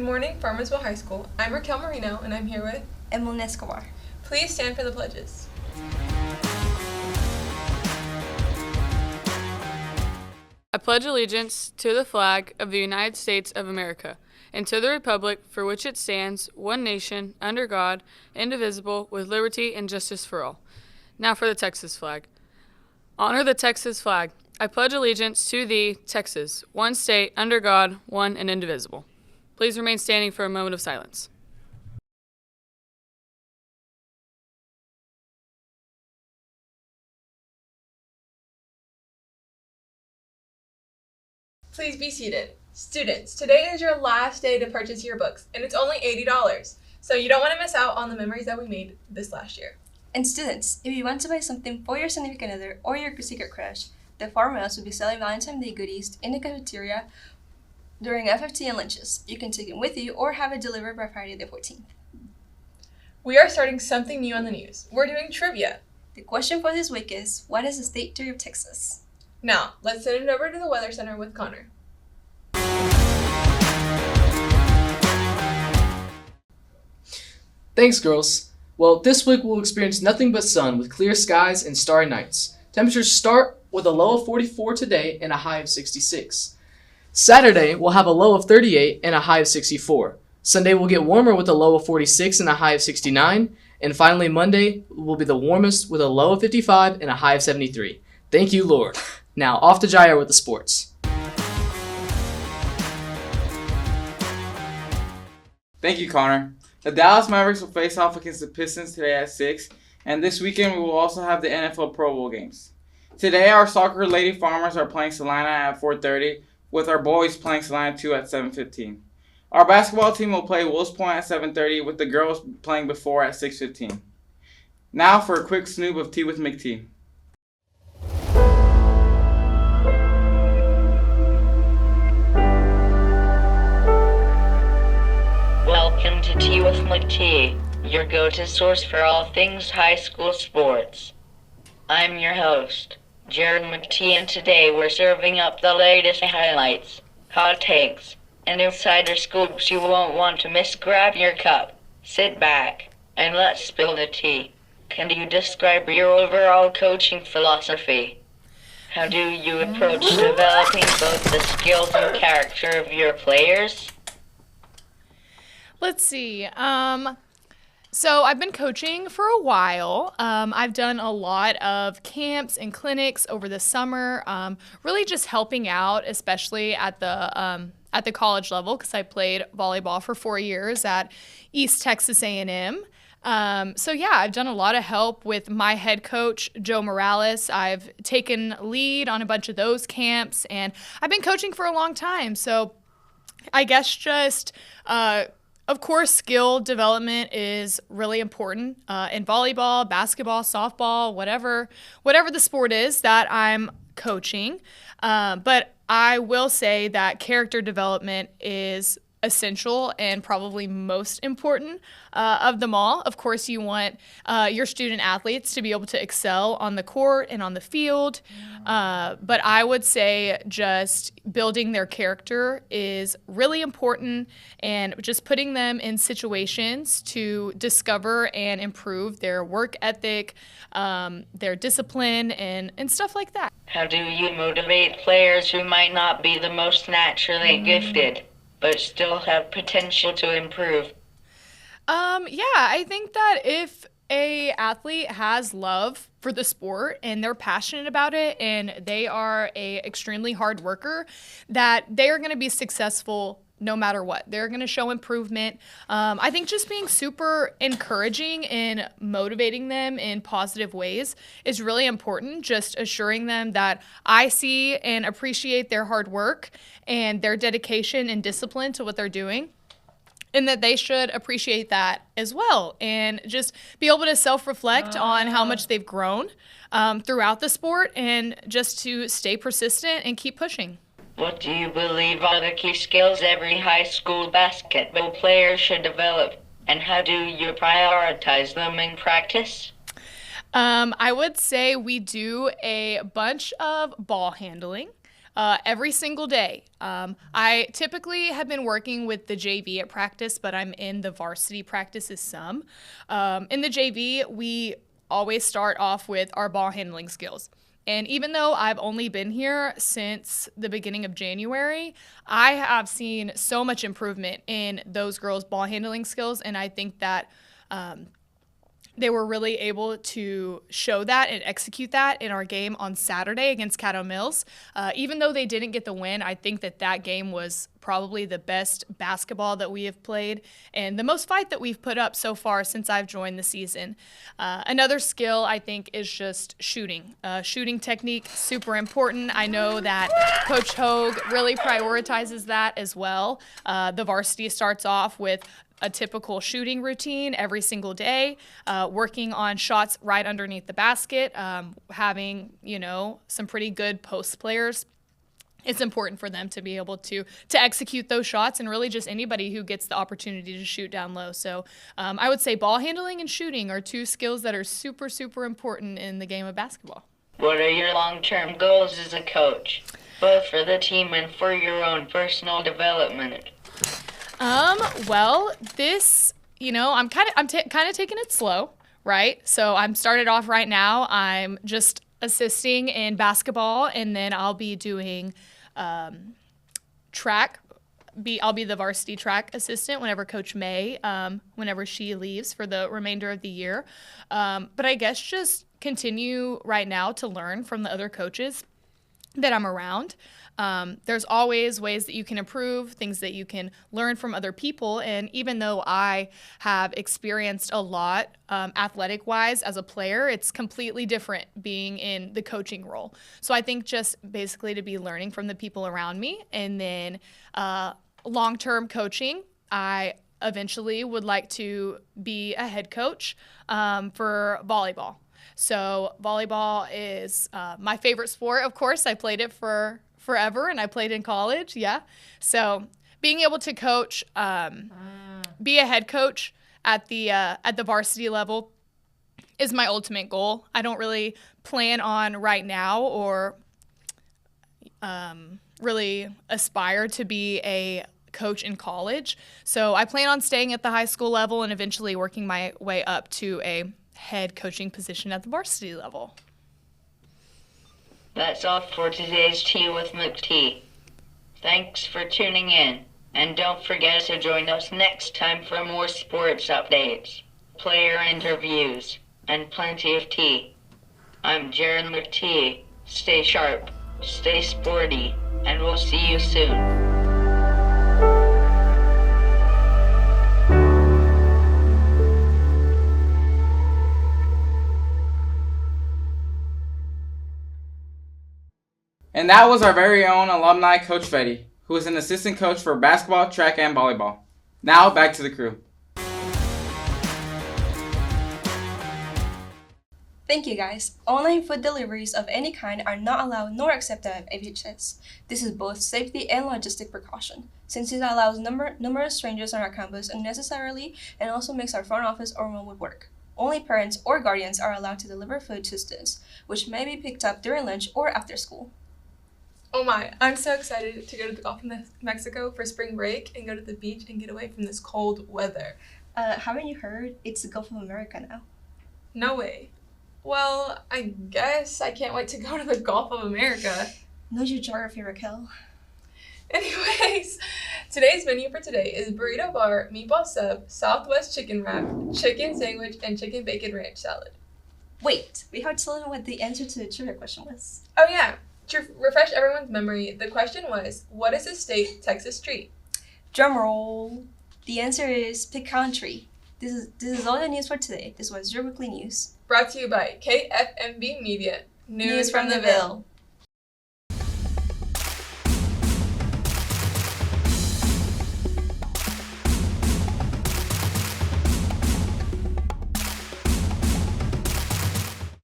morning, Farmersville High School. I'm Raquel Marino, and I'm here with Emily Escobar. Please stand for the pledges. I pledge allegiance to the flag of the United States of America and to the republic for which it stands, one nation, under God, indivisible, with liberty and justice for all. Now for the Texas flag. Honor the Texas flag. I pledge allegiance to thee, Texas, one state, under God, one and indivisible. Please remain standing for a moment of silence. Please be seated. Students, today is your last day to purchase your books, and it's only $80. So you don't want to miss out on the memories that we made this last year. And students, if you want to buy something for your significant other or your secret crush, the Farmers will be selling Valentine's Day goodies in the cafeteria during FFT and lunches. You can take them with you or have it delivered by Friday the 14th. We are starting something new on the news. We're doing trivia. The question for this week is, what is the state tree of Texas? Now, let's send it over to the Weather Center with Connor. Thanks, girls. Well, this week we'll experience nothing but sun with clear skies and starry nights. Temperatures start with a low of 44 today and a high of 66. Saturday, we'll have a low of 38 and a high of 64. Sunday will get warmer with a low of 46 and a high of 69. And finally, Monday will be the warmest with a low of 55 and a high of 73. Thank you, Lord. Now, off to Jair with the sports. Thank you, Connor. The Dallas Mavericks will face off against the Pistons today at 6, and this weekend we will also have the NFL Pro Bowl games. Today, our soccer Lady Farmers are playing Salina at 4:30, with our boys playing Salina 2 at 7:15. Our basketball team will play Wills Point at 7:30, with the girls playing before at 6:15. Now for a quick snoop of Tea with McTee. Welcome to Tea with McTee, your go-to source for all things high school sports. I'm your host, Jared McTee, and today we're serving up the latest highlights, hot takes, and insider scoops you won't want to miss. Grab your cup, sit back, and let's spill the tea. Can you describe your overall coaching philosophy? How do you approach developing both the skills and character of your players? Let's see. So I've been coaching for a while. I've done a lot of camps and clinics over the summer, really just helping out, especially at the college level, because I played volleyball for 4 years at East Texas A&M. So yeah, I've done a lot of help with my head coach, Joe Morales. I've taken lead on a bunch of those camps, and I've been coaching for a long time. So I guess just of course, skill development is really important in volleyball, basketball, softball, whatever the sport is that I'm coaching. But I will say that character development is essential and probably most important of them all. Of course, you want your student athletes to be able to excel on the court and on the field. But I would say just building their character is really important, and just putting them in situations to discover and improve their work ethic, their discipline, and stuff like that. How do you motivate players who might not be the most naturally gifted, but still have potential to improve? Yeah, I think that if a athlete has love for the sport and they're passionate about it and they are a extremely hard worker, that they are going to be successful no matter what. They're going to show improvement. I think just being super encouraging and motivating them in positive ways is really important. Just assuring them that I see and appreciate their hard work and their dedication and discipline to what they're doing, and that they should appreciate that as well, and just be able to self-reflect on how much they've grown throughout the sport, and just to stay persistent and keep pushing. What do you believe are the key skills every high school basketball player should develop, and how do you prioritize them in practice? I would say we do a bunch of ball handling. every single day. I typically have been working with the JV at practice, but I'm in the varsity practices some. In the JV, we always start off with our ball handling skills. And even though I've only been here since the beginning of January, I have seen so much improvement in those girls' ball handling skills, and I think that they were really able to show that and execute that in our game on Saturday against Caddo Mills. Even though they didn't get the win, I think that that game was probably the best basketball that we have played and the most fight that we've put up so far since I've joined the season. Another skill, I think, is just shooting. Shooting technique, super important. I know that Coach Hogue really prioritizes that as well. The varsity starts off with a typical shooting routine every single day, working on shots right underneath the basket, having, some pretty good post players. It's important for them to be able to execute those shots, and really just anybody who gets the opportunity to shoot down low. So I would say ball handling and shooting are two skills that are super, super important in the game of basketball. What are your long-term goals as a coach, both for the team and for your own personal development? Well, this, I'm kind of taking it slow, right? So I'm started off right now. I'm just assisting in basketball, and then I'll be doing track. I'll be the varsity track assistant whenever Coach May, whenever she leaves for the remainder of the year. But I guess just continue right now to learn from the other coaches that I'm around. There's always ways that you can improve, things that you can learn from other people. And even though I have experienced a lot athletic-wise as a player, it's completely different being in the coaching role. So I think just basically to be learning from the people around me. And then long-term coaching, I eventually would like to be a head coach for volleyball. So volleyball is my favorite sport, of course. I played it for forever, and I played in college, yeah. So being able to coach, be a head coach at the varsity level is my ultimate goal. I don't really plan on right now or really aspire to be a coach in college. So I plan on staying at the high school level and eventually working my way up to a head coaching position at the varsity level. That's all for today's Tea with McT. Thanks for tuning in, and don't forget to join us next time for more sports updates, player interviews, and plenty of tea. I'm Jared McT. Stay sharp, stay sporty, and we'll see you soon. And that was our very own alumni Coach Fetty, who is an assistant coach for basketball, track, and volleyball. Now, back to the crew. Thank you, guys. Online food deliveries of any kind are not allowed nor accepted at APHS. This is both safety and logistic precaution, since it allows numerous strangers on our campus unnecessarily and also makes our front office overwhelmed with work. Only parents or guardians are allowed to deliver food to students, which may be picked up during lunch or after school. Oh my, I'm so excited to go to the Gulf of Mexico for spring break and go to the beach and get away from this cold weather. Haven't you heard? It's the Gulf of America now. No way. Well, I guess I can't wait to go to the Gulf of America. Know your geography, Raquel. Anyways, today's menu for today is burrito bar, meatball sub, Southwest chicken wrap, chicken sandwich, and chicken bacon ranch salad. Wait, we have to tell them what the answer to the trivia question was. Oh yeah. To refresh everyone's memory, the question was, what is a state Texas treat? Drum roll. The answer is pick country. This is all the news for today. This was your weekly news. Brought to you by KFMV Media. News from the Ville.